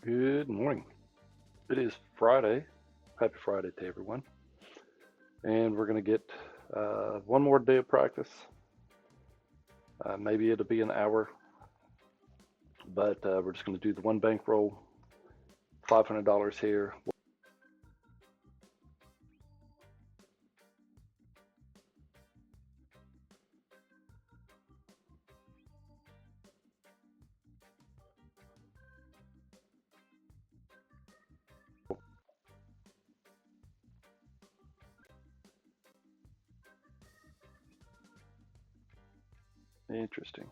Good morning. It is Friday. Happy Friday to everyone. And we're going to get one more day of practice. Maybe it'll be an hour, but we're just going to do the one bankroll, $500 here. Interesting.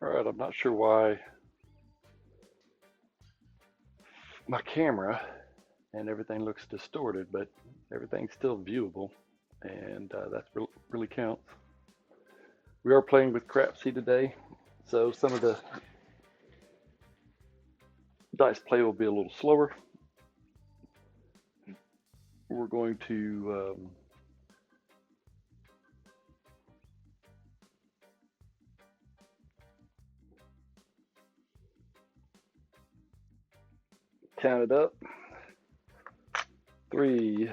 All right, I'm not sure why my camera and everything looks distorted, but everything's still viewable, and that really counts. We are playing with Crapsy today, so some of the dice play will be a little slower. We're going to count it up. 3,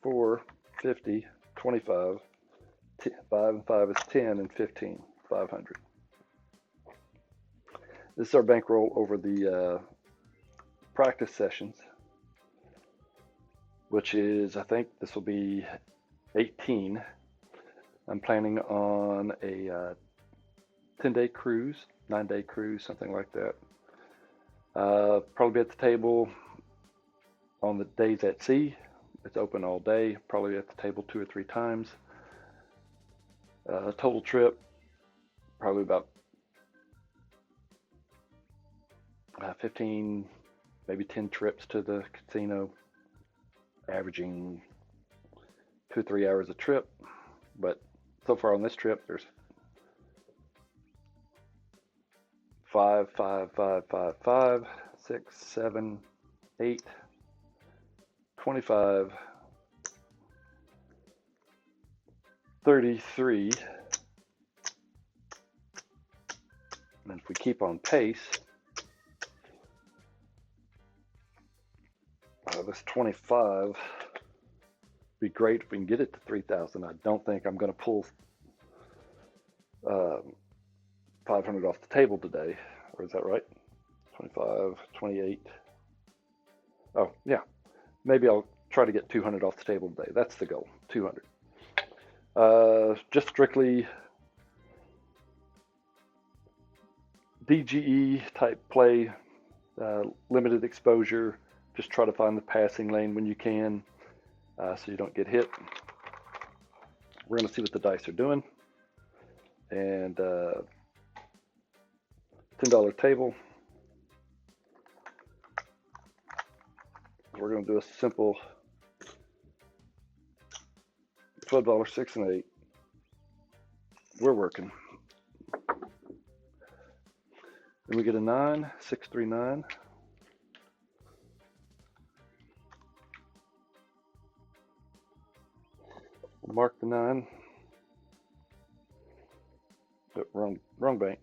4, 50, 25, 5 and 5 is 10, and 15, 500. This is our bankroll over the practice sessions, which is, I think this will be 18. I'm planning on a 10-day cruise, 9-day cruise, something like that. Probably be at the table on the days at sea. It's open all day, probably at the table 2 or 3 times. Total trip, probably about 15, maybe 10 trips to the casino, averaging 2 or 3 hours a trip. But so far on this trip, there's 5, 5, 5, 5, 5, 6, 7, 8, 25, 33. And if we keep on pace, this 25 be great if we can get it to 3,000. I don't think I'm going to pull 500 off the table today, or is that right? 25, 28. Oh, yeah. Maybe I'll try to get 200 off the table today. That's the goal, 200. Just strictly DGE type play, limited exposure. Just try to find the passing lane when you can, so you don't get hit. We're going to see what the dice are doing. And $10 table. We're going to do a simple $12, 6 and 8. We're working. Then we get a 9, 6, 3, 9. mark the 9. Oh, wrong bank.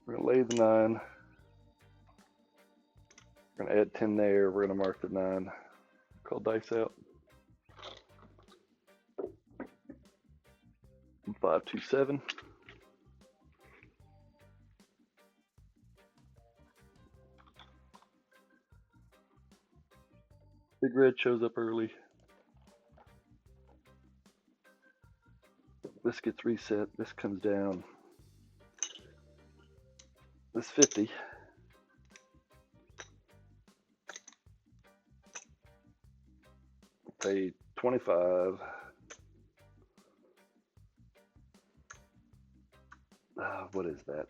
We're going to lay the 9. We're going to add 10 there. We're going to mark the 9. Call dice out. 5, 2, 7. Big red shows up early. This gets reset. This comes down. This 50. Pay 25. What is that?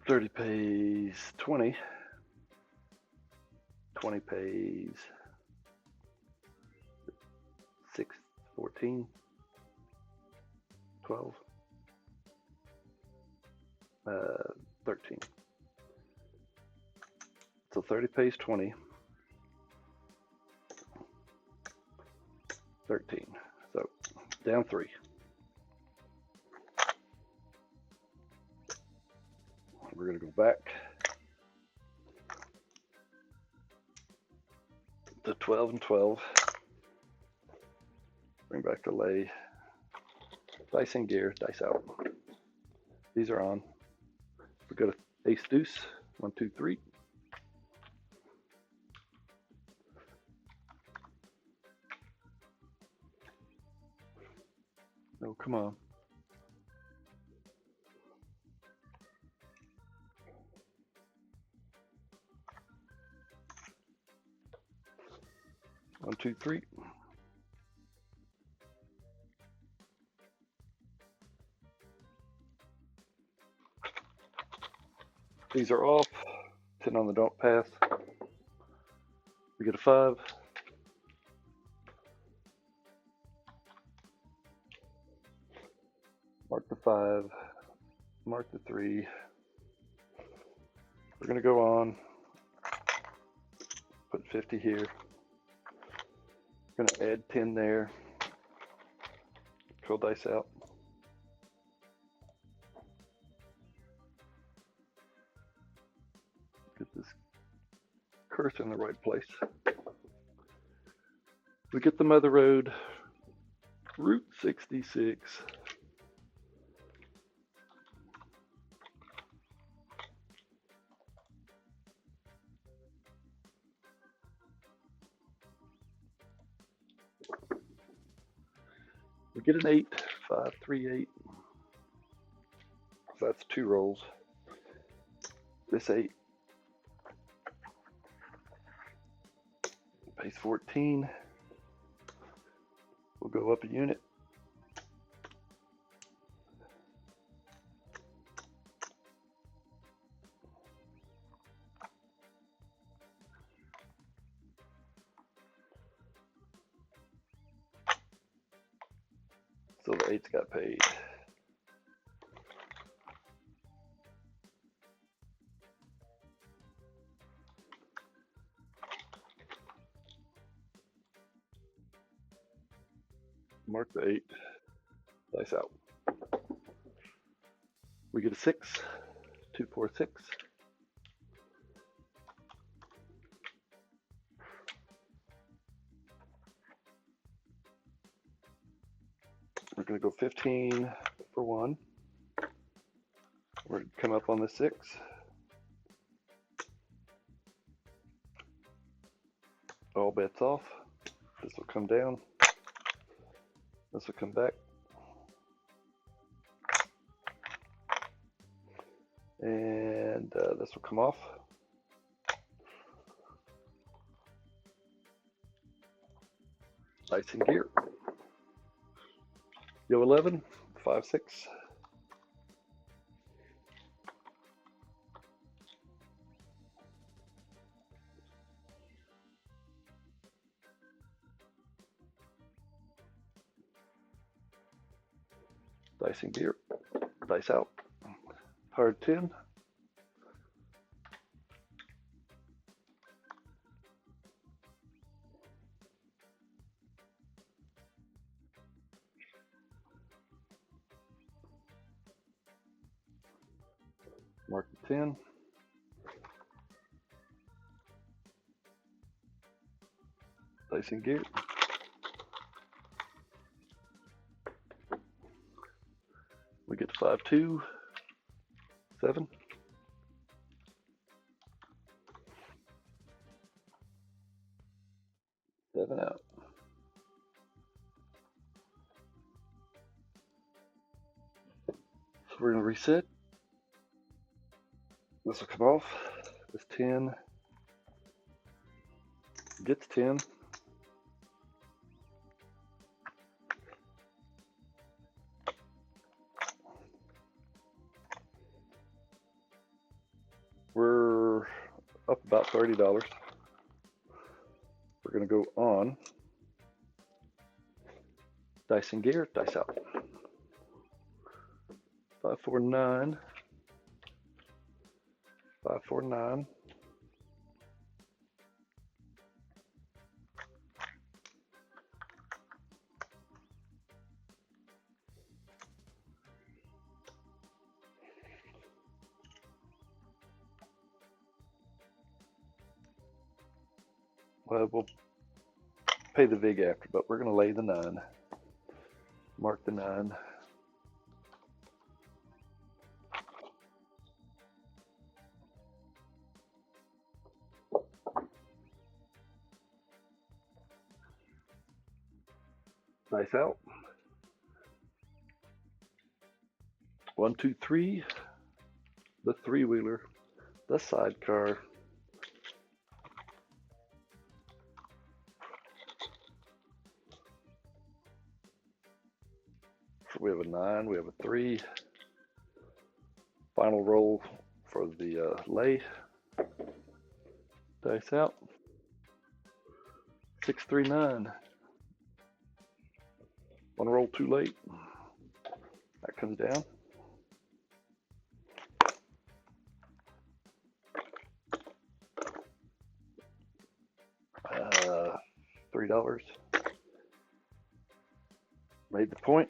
30 pays 20. 20 pays 6, 14, 12, 13. So 30 pays 20, 13. So down 3. We're going to go back to 12 and 12. Bring back the lay. Dice in gear, dice out. These are on. We go to ace deuce. 1, 2, 3. Oh, come on. One, two, three. These are off. 10 on the don't pass. We get a 5. Mark the 5. Mark the 3. We're going to go on. Put 50 here. We're going to add 10 there. Pull dice out. Get this cursor in the right place. We get the Mother Road, Route 66. We get an 8, 5, 3, 8. So that's 2 rolls. This 8 pays 14. We'll go up a unit. So the 8's got paid. Mark the 8. Dice out. We get a 6. 2, 4, 6. We're going to go 15 for 1. We're going to come up on the 6. All bets off. This will come down. This will come back. And this will come off. Dice in gear. Yo 11, 5, 6. Dicing gear, dice out. Hard 10. Mark the 10. Dicing gear. We get 5, 2, 7. Seven out. So we're going to reset. This will come off. This 10 gets 10. We're up about $30. We're going to go on dicing gear, dice out. 5, 4, 9. 5, 4, 9. Well, we'll pay the vig after, but we're going to lay the 9. Mark the 9. Dice out. 1, 2, 3. The 3-wheeler. The sidecar. So we have a 9. We have a 3. Final roll for the lay. Dice out. 6, 3, 9. One roll too late. That comes down. $3. Made the point.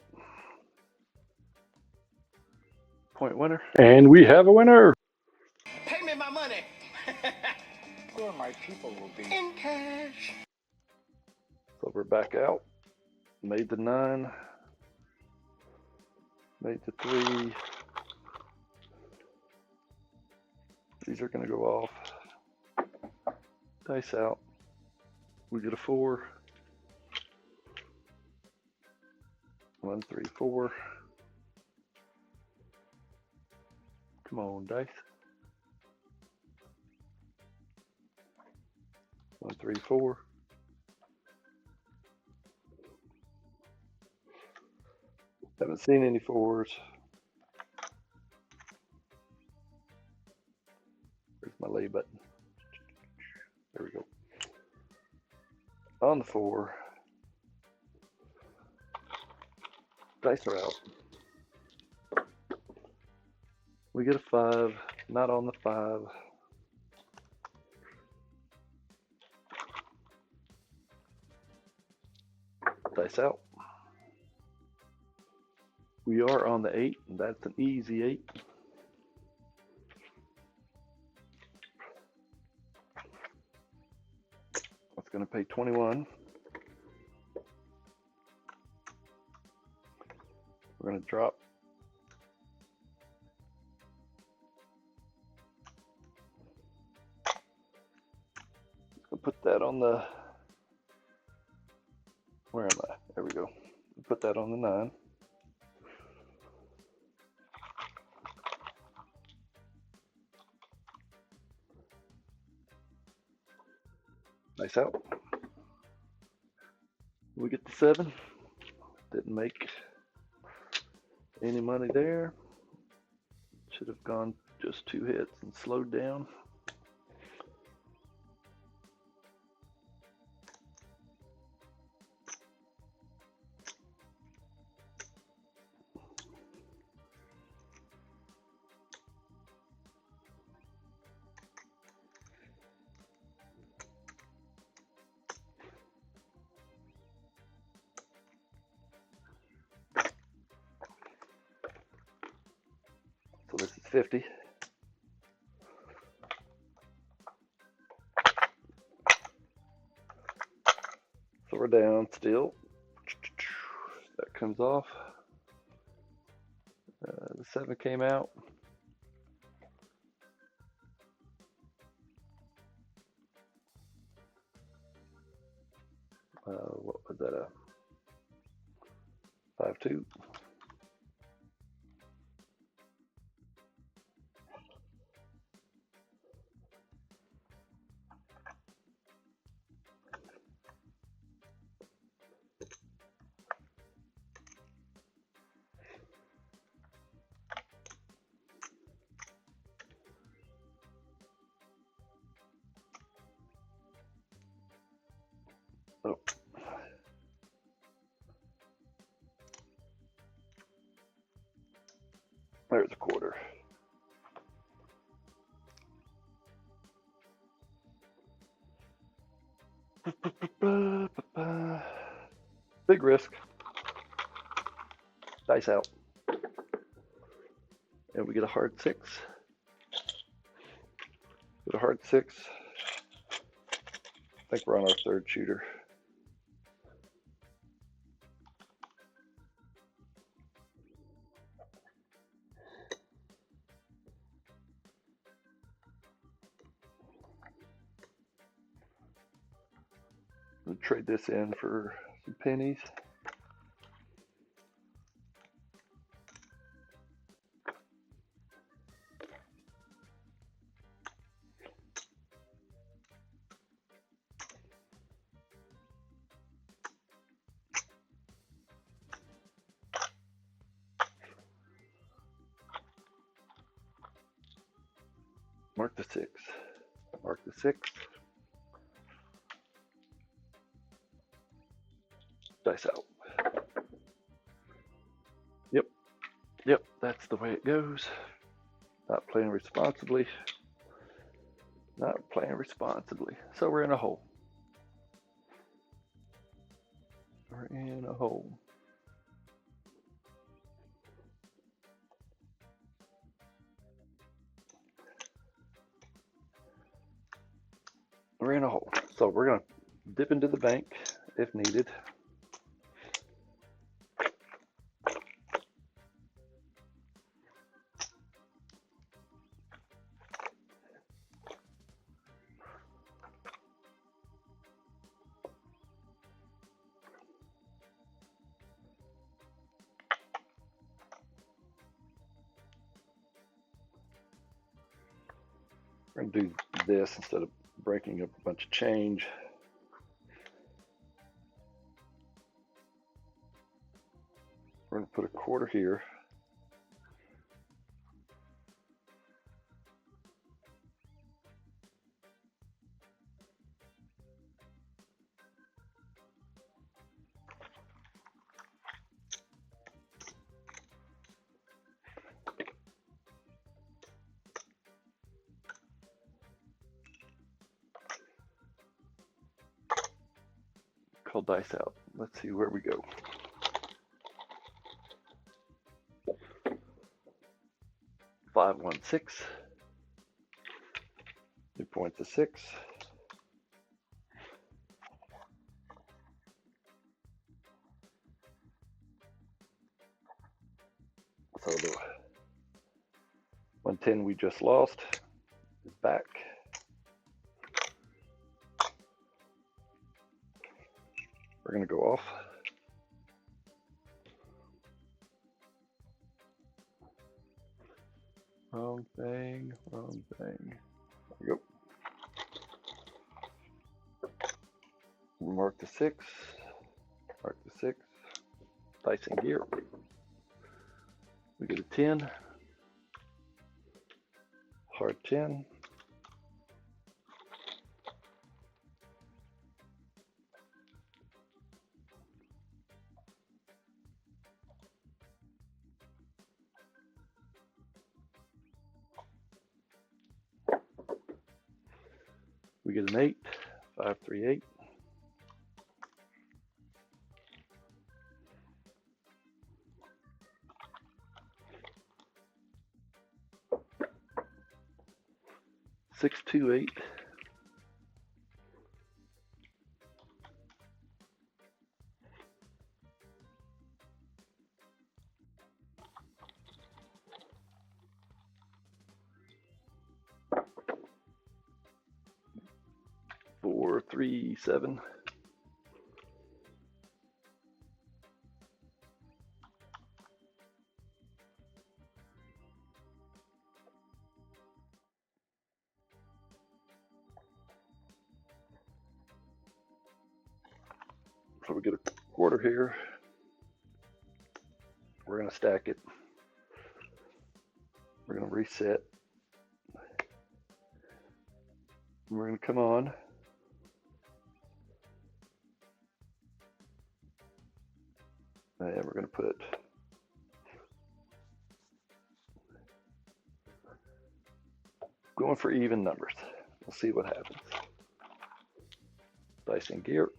Point winner. And we have a winner. Pay me my money. Or my people will be in cash. So we're back out. Made the 9. Made the 3. These are going to go off. Dice out. We get a 4. 1, 3, 4. Come on, dice. 1, 3, 4. Haven't seen any 4s. Where's my lay button? There we go. On the 4. Dice are out. We get a 5. Not on the 5. Dice out. We are on the 8, and that's an easy 8. That's going to pay 21. We're going to drop. I'll put that on the, where am I? There we go. Put that on the 9. Nice out. We get the 7. Didn't make any money there. Should have gone just 2 hits and slowed down. 50. So we're down still. That comes off. The 7 came out. What was that? A 5-2. Oh. There's a quarter. Big risk. Dice out. And we get a hard 6. Get a hard 6. I think we're on our 3rd shooter. We'll trade this in for some pennies. Mark the 6. Mark the 6. Dice out. Yep, that's the way it goes. Not playing responsibly. Not playing responsibly. So we're in a hole. We're in a hole. We're in a hole. So we're going to dip into the bank if needed. We're going to do this instead of breaking up a bunch of change. We're going to put a quarter here. Call dice out. Let's see where we go. Five, 1, 6. 2 points of 6. So the 110 we just lost is back. We're going to go off. Wrong thing, wrong thing. There we go. Mark the 6. Mark the 6. Dicing gear. We get a 10. Hard 10. We get an 8. 5, 3, 8. 628. Four, 3, 7. So we get a quarter here. We're going to stack it. We're going to reset. We're going to come on. And we're going to put going for even numbers. We'll see what happens. Dice and gear.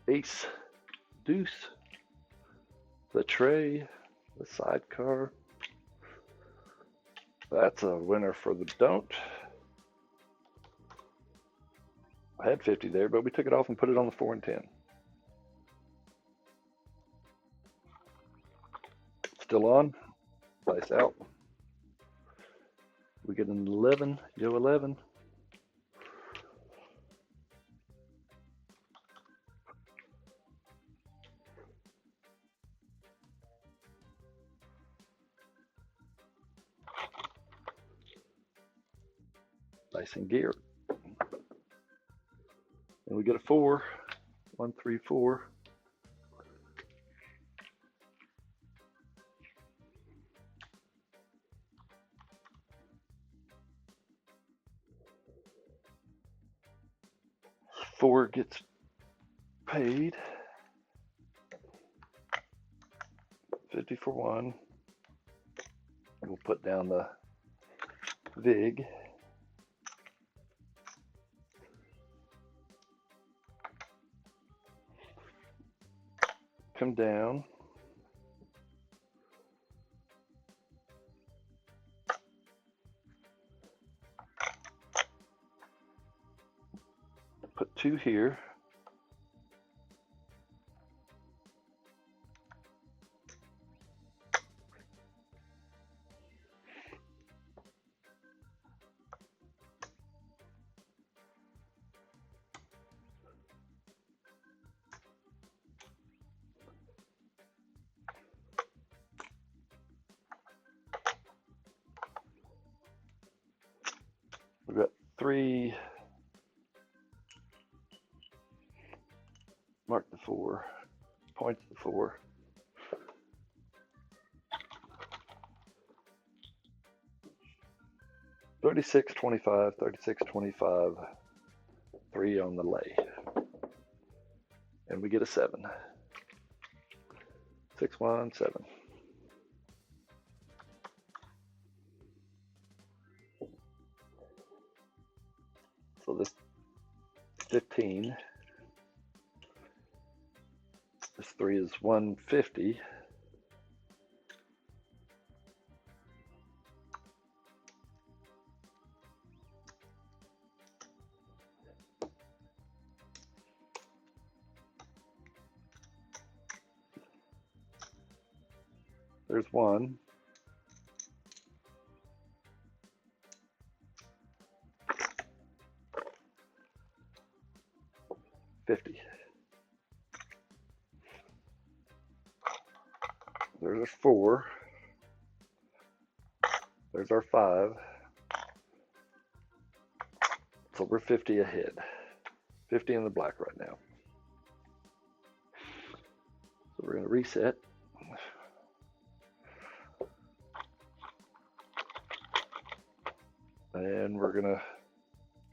Ace, deuce, the tray, the sidecar. That's a winner for the don't. I had 50 there, but we took it off and put it on the 4 and 10. Still on. Dice out. We get an 11, yo 11. Dice and gear. And we get a 4. 1, 3, 4. Four gets paid. 50 for 1. We'll put down the VIG. Come down. Put 2 here. We've got 3. Mark the 4. Points the 4. $36, $25, $36, $25. 3 on the lay. And we get a 7. 6, 1, 7. So this 15. This 3 is 150. There's 1. $50. There's our 4. There's our 5. So we're 50 ahead. 50 in the black right now. So we're going to reset. And we're going to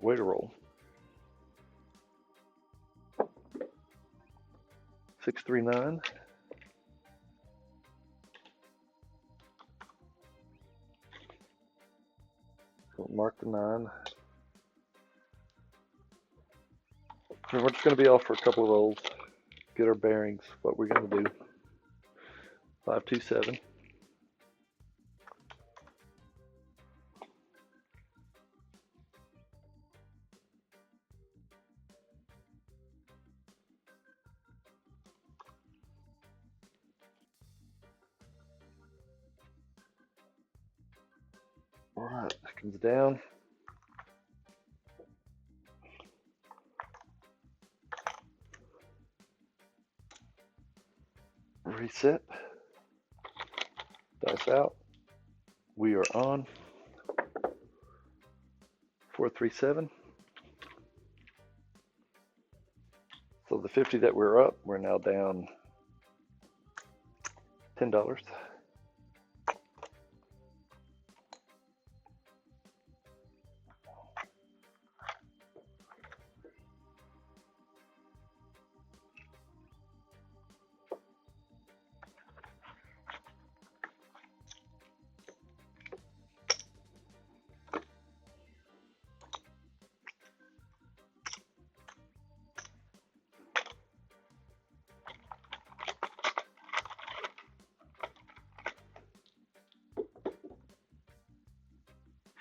wait a roll. 639. So mark the 9. And we're just going to be off for a couple of rolls. Get our bearings. What we're going to do. 5, 2, 7. All right, that comes down. Reset. Dice out. We are on 437. So the 50 that we're up, we're now down $10.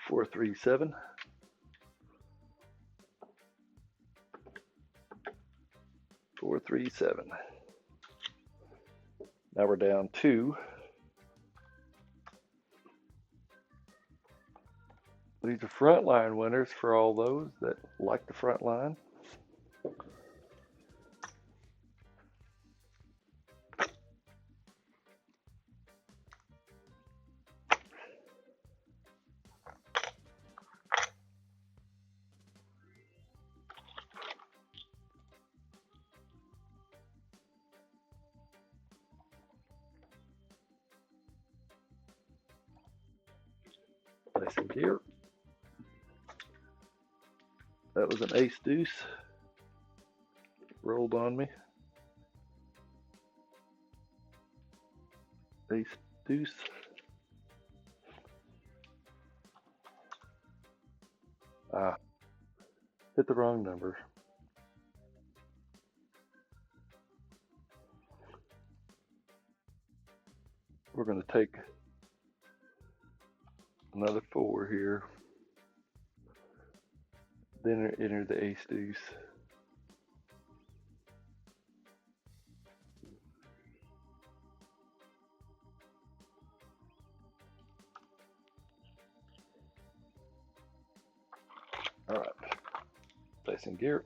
Four, 3, 7. 4, 3, 7. Now we're down 2. These are frontline winners for all those that like the front line. Placing gear. That was an ace deuce. Rolled on me. Ace deuce. Ah, hit the wrong number. We're going to take another 4 here. Then enter the ace deuce. All right, placing gear.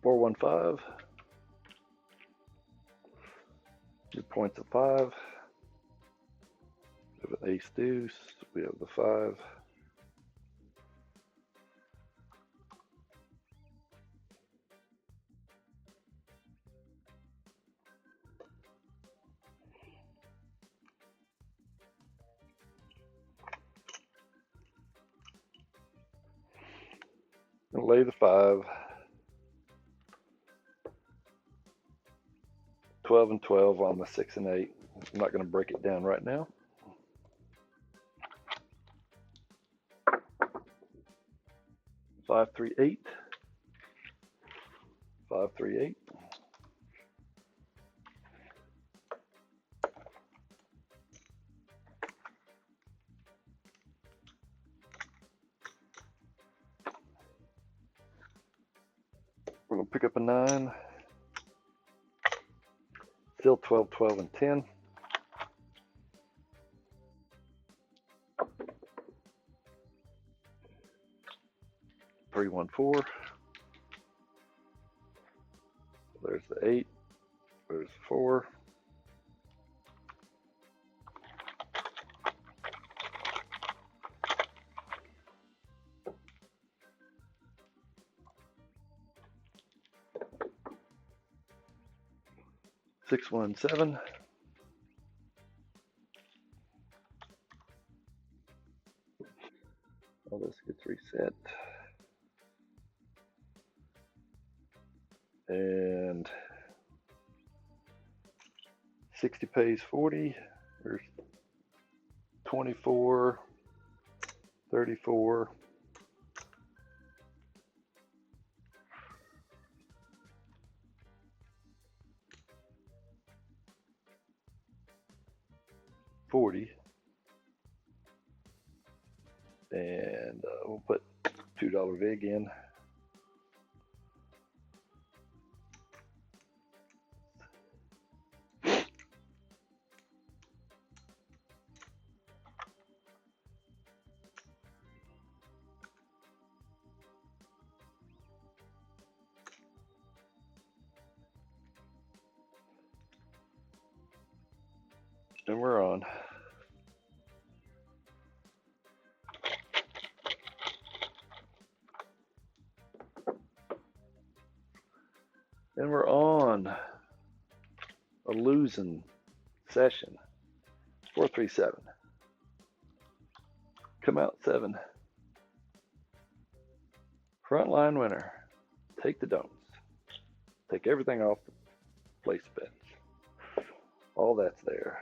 415. 2 points of 5. We have an ace deuce. We have the 5. Gonna lay the 5. 12 and 12 on the 6 and 8. I'm not going to break it down right now. Five, 3, 8. 5, 3, 8. We're going to pick up a 9. Still 12, 12, and 10. 3, 1, 4. There's the 8. There's 4. Six, 1, 7. All this gets reset. And 60 pays 40. There's 24, 34, 40. And we'll put $2 vig in. And we're on. And we're on a losing session. 437. Come out 7. Frontline winner. Take the don'ts. Take everything off the place bets. All that's there.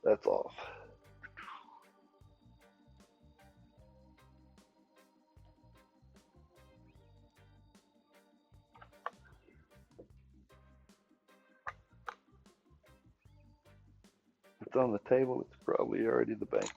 That's off. It's on the table. It's probably already the bank's.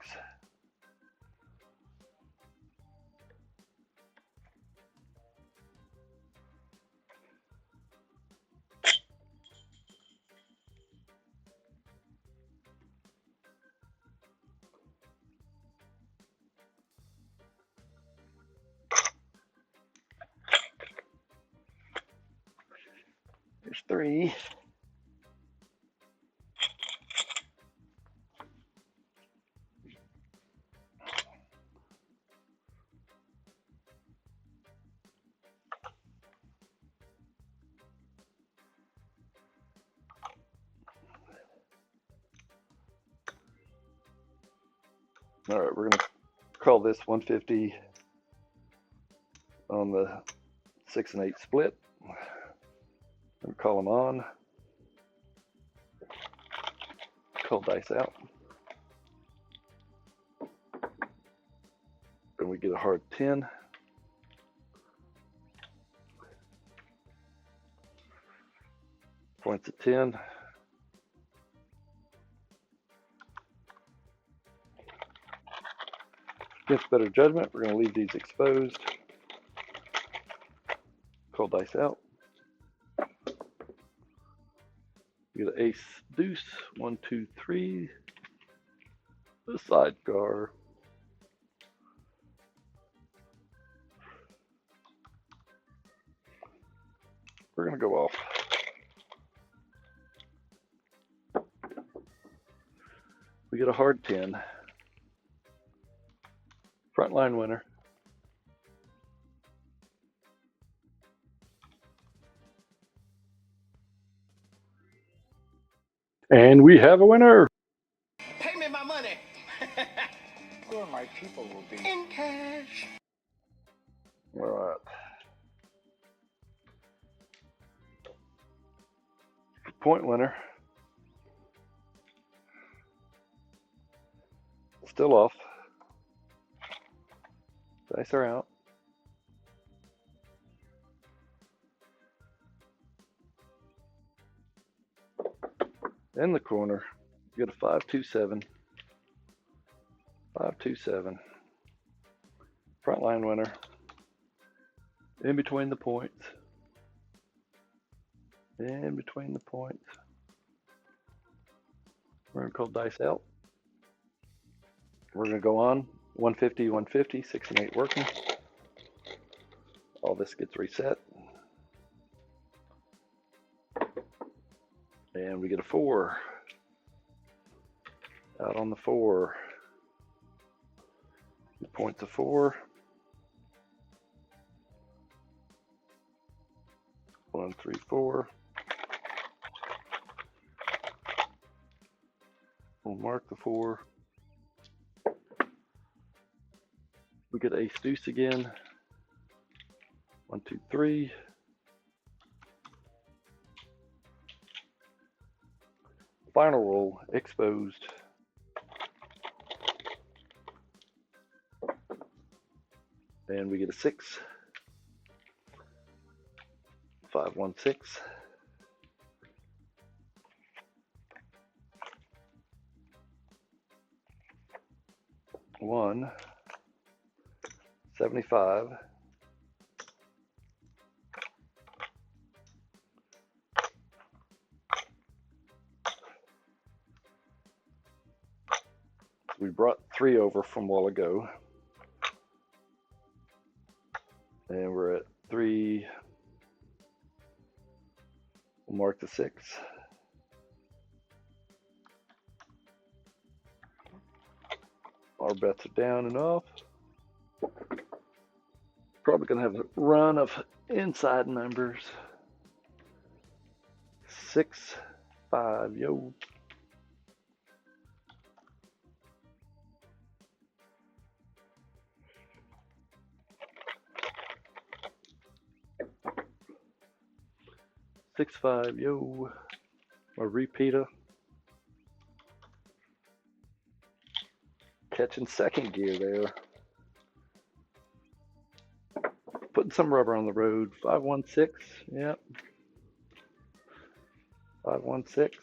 There's 3. All right, we're going to call this 150 on the 6 and 8 split. We'll call them on. Call dice out. And we get a hard 10. Points at 10. Against better judgment, we're going to leave these exposed. Call dice out. We get an ace deuce. 1, 2, 3. The sidecar. We're going to go off. We get a hard 10. Frontline winner. And we have a winner. Pay me my money. Sure, my people will be. In cash. All right. Point winner. Still off. Dice are out. In the corner, you get a 527. 527. Frontline winner. In between the points. In between the points. We're going to call dice out. We're going to go on. 150, 150, 6 and 8 working. All this gets reset. And we get a 4. Out on the 4. The points of 4. 1, 3, 4. We'll mark the 4. We get ace deuce again. 1, 2, 3. Final roll exposed. And we get a 6. 5, 1, 6. One 75. We brought 3 over from a while ago. And we're at 3. We'll mark the 6. Our bets are down and off. Probably going to have a run of inside numbers. 6, 5, yo. Six, 5, yo. A repeater. Catching second gear there. Putting some rubber on the road. 516. Yep. 516.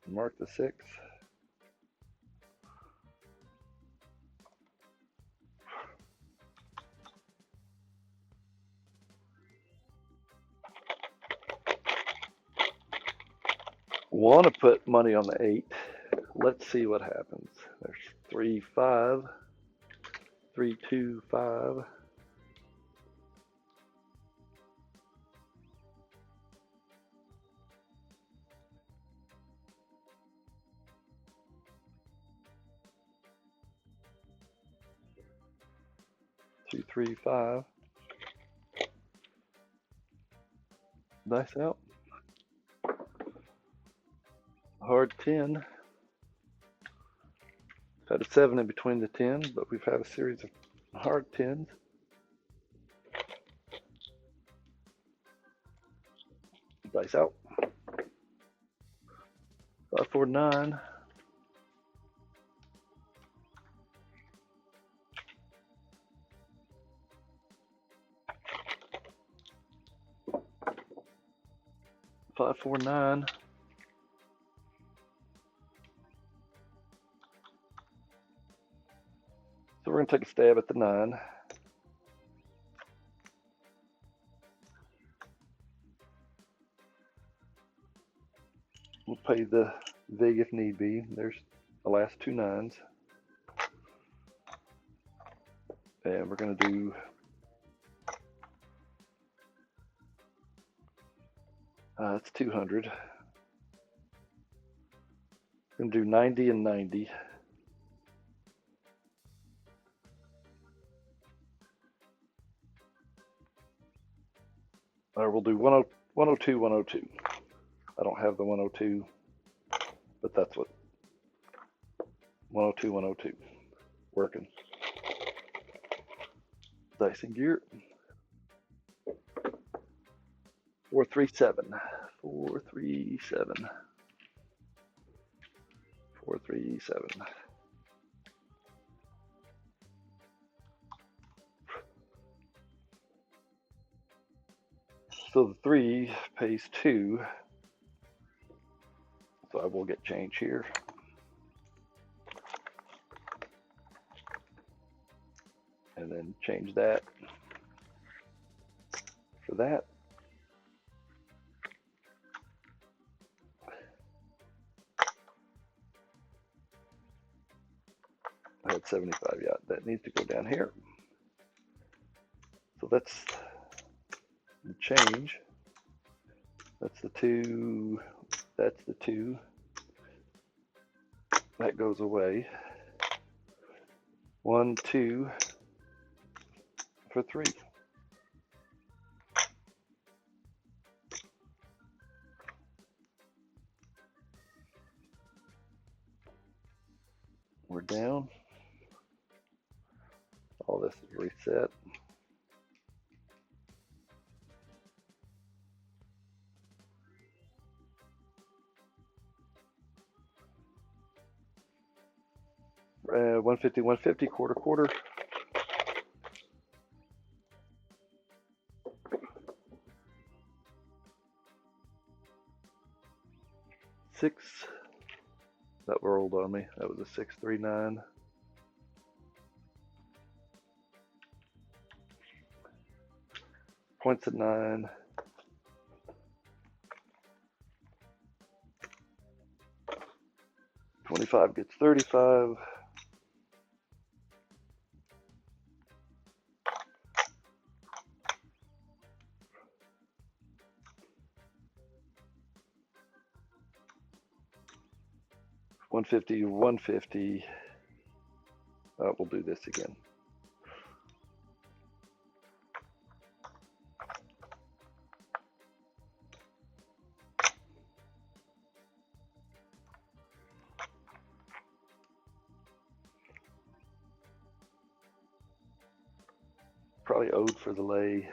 Mark the 6. Want to put money on the 8. Let's see what happens. There's 3, 5. 3, 2, 5. Two, 3, 5. Nice out. Hard 10. Had a 7 in between the 10s, but we've had a series of hard 10s. Dice out. 5, 4, 9. Five, 4, 9. So we're going to take a stab at the 9. We'll pay the vig if need be. There's the last 2 9s. And we're going to do that's 200. We're going to do 90 and 90. Or we'll do 102, 102. I don't have the 102, but that's what 102, 102. Working. Dicing gear. 437. 437. 437. So the 3 pays 2. So I will get change here. And then change that for that. I had 75, yeah, that needs to go down here. So that's the change. That's the 2, that's the 2. That goes away. 1, 2 for 3. We're down. All this is reset. Uh, 150, 150, quarter, quarter. Six. That rolled on me. That was a 639. Points at 9. 25 gets 35. $150, $150. We'll do this again. Probably owed for the lay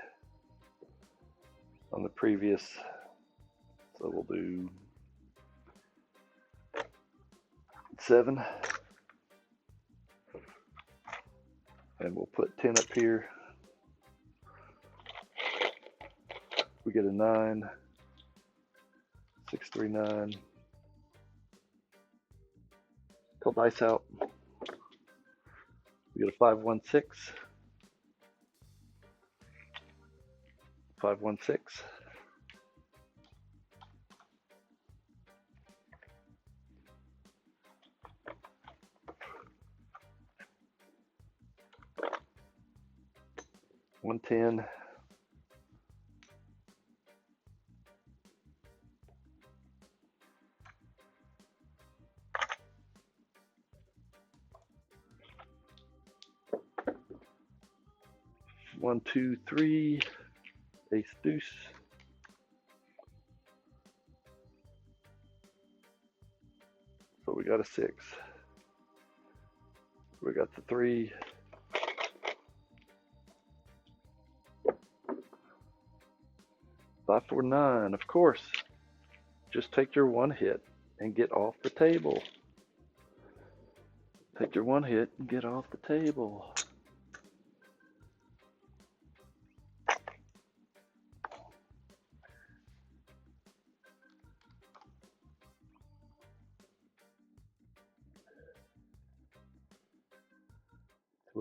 on the previous, so we'll do 7, and we'll put 10 up here. We get a 9, 6, 3, 9. Call dice out. We get a 5, 1, 6. 5, 1, 6. $110. One, two, three. Ace deuce. So we got a 6. We got the 3. Five, 4, 9. Of course. Just take your one hit and get off the table. Take your one hit and get off the table.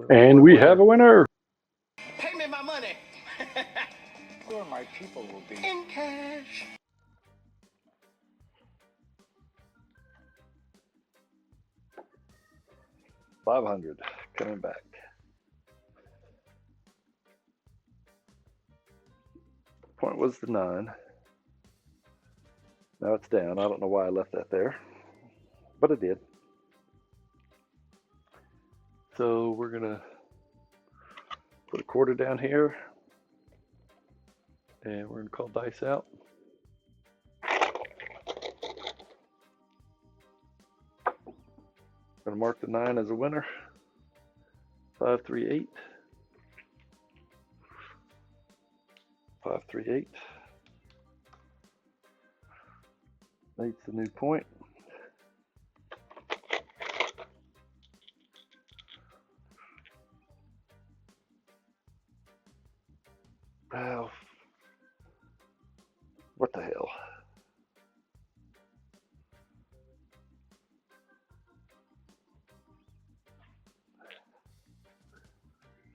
And we have a winner. Pay me my money. Where my people will be. In cash. $500 coming back. Point was the 9. Now it's down. I don't know why I left that there, but I did. So we're gonna put a quarter down here, and we're gonna call dice out. Gonna mark the 9 as a winner. 5, 3, 8. 5, 3, 8. 8's the new point. Well, what the hell?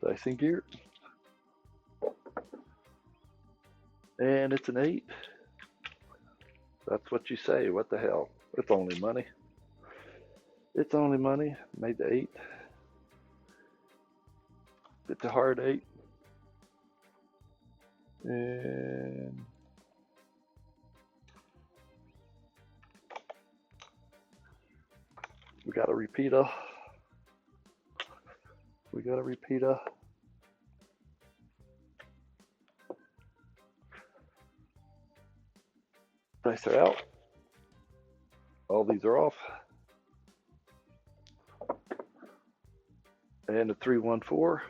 Dicing gear. And it's an 8. That's what you say. What the hell? It's only money. It's only money. Made the 8. It's a hard 8. And we got a repeater. We got a repeater. Dice are out. All these are off. And a 3, 1, 4.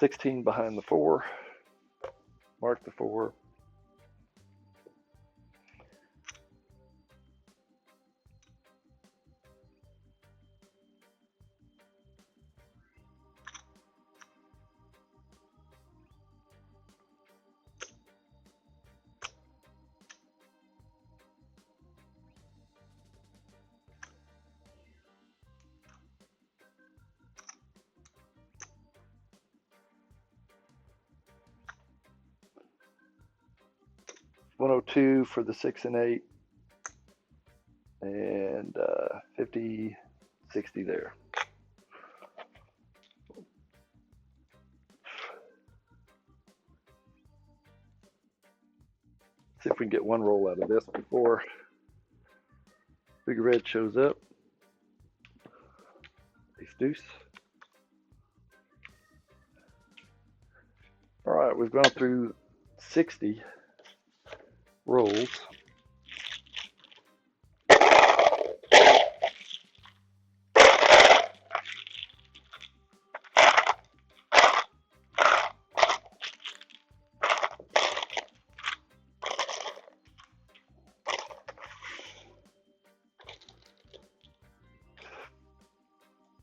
$16 behind the 4. Mark the 4. 102 for the 6 and 8, and 50, 60 there. See if we can get one roll out of this before Big Red shows up. Ace deuce. All right, we've gone through 60 rolls.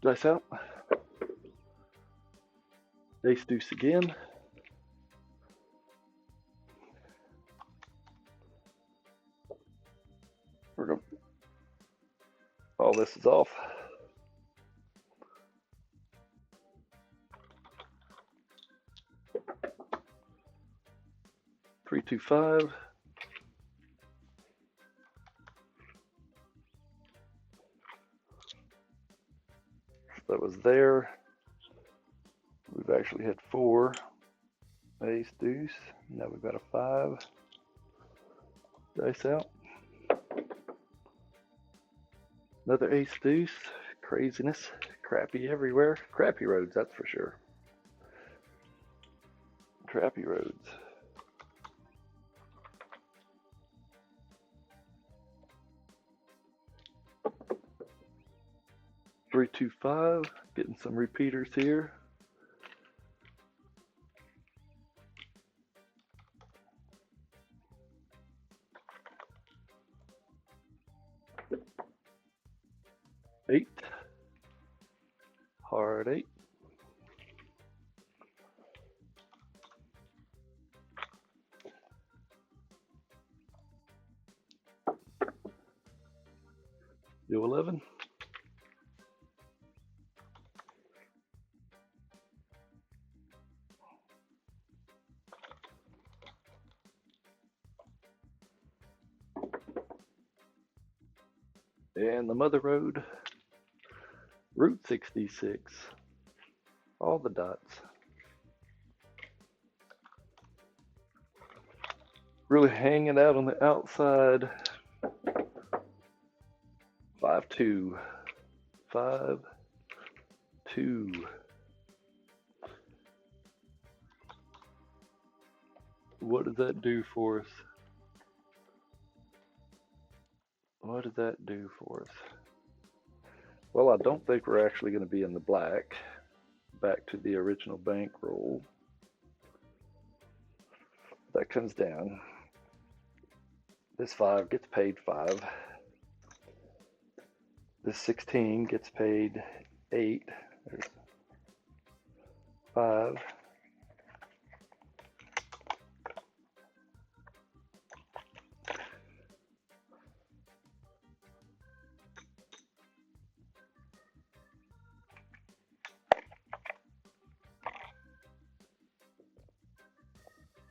Dice out. Ace deuce again. We're going. All this is off. Three, two, five. That was there. We've actually had 4. Ace deuce. Now we've got a 5. Dice out. Another ace deuce. Craziness. Crappy everywhere. Crappy roads, that's for sure. Crappy roads. Three, two, five. Getting some repeaters here. Eight. Hard 8. Do 11. And the mother road, Route 66, all the dots. Really hanging out on the outside. 5, 2, 5, 2. What does that do for us? What does that do for us? Well, I don't think we're actually going to be in the black. Back to the original bankroll. That comes down. This 5 gets paid 5. This 16 gets paid 8. There's 5.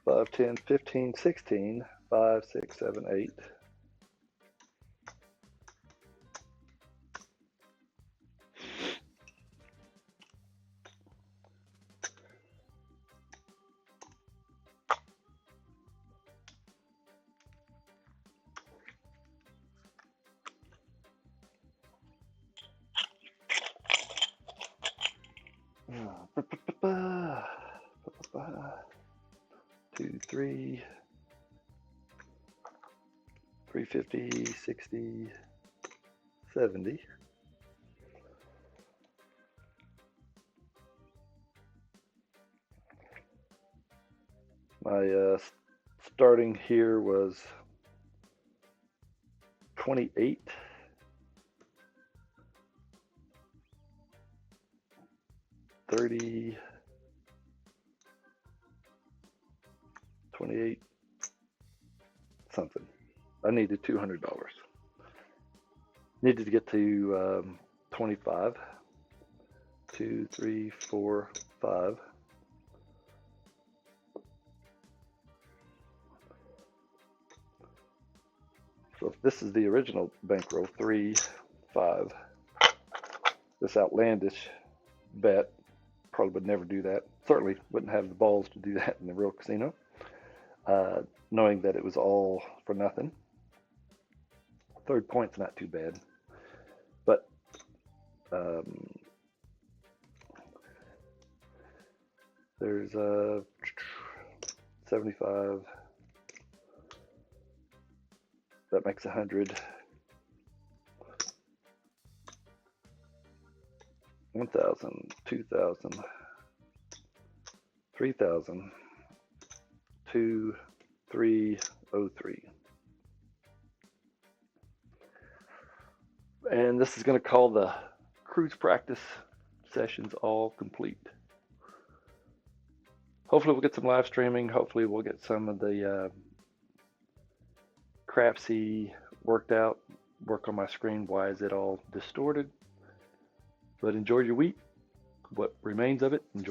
Five, 10, 15, 16, 5, 6, 7, 8. Two, 3, 350, 60, 70. My starting here was 28. 30, 28, something. I needed $200. Needed to get to 25. 2, 3, 4, 5. So this is the original bankroll, 3, 5. This outlandish bet, probably would never do that. Certainly wouldn't have the balls to do that in the real casino, knowing that it was all for nothing. Third point's not too bad, but there's 75. That makes 100. 1,000, 2,000, 3,000, 2,303. And this is going to call the cruise practice sessions all complete. Hopefully we'll get some live streaming. Hopefully we'll get some of the crapsy worked out. Work on my screen. Why is it all distorted? But enjoy your week. What remains of it, enjoy.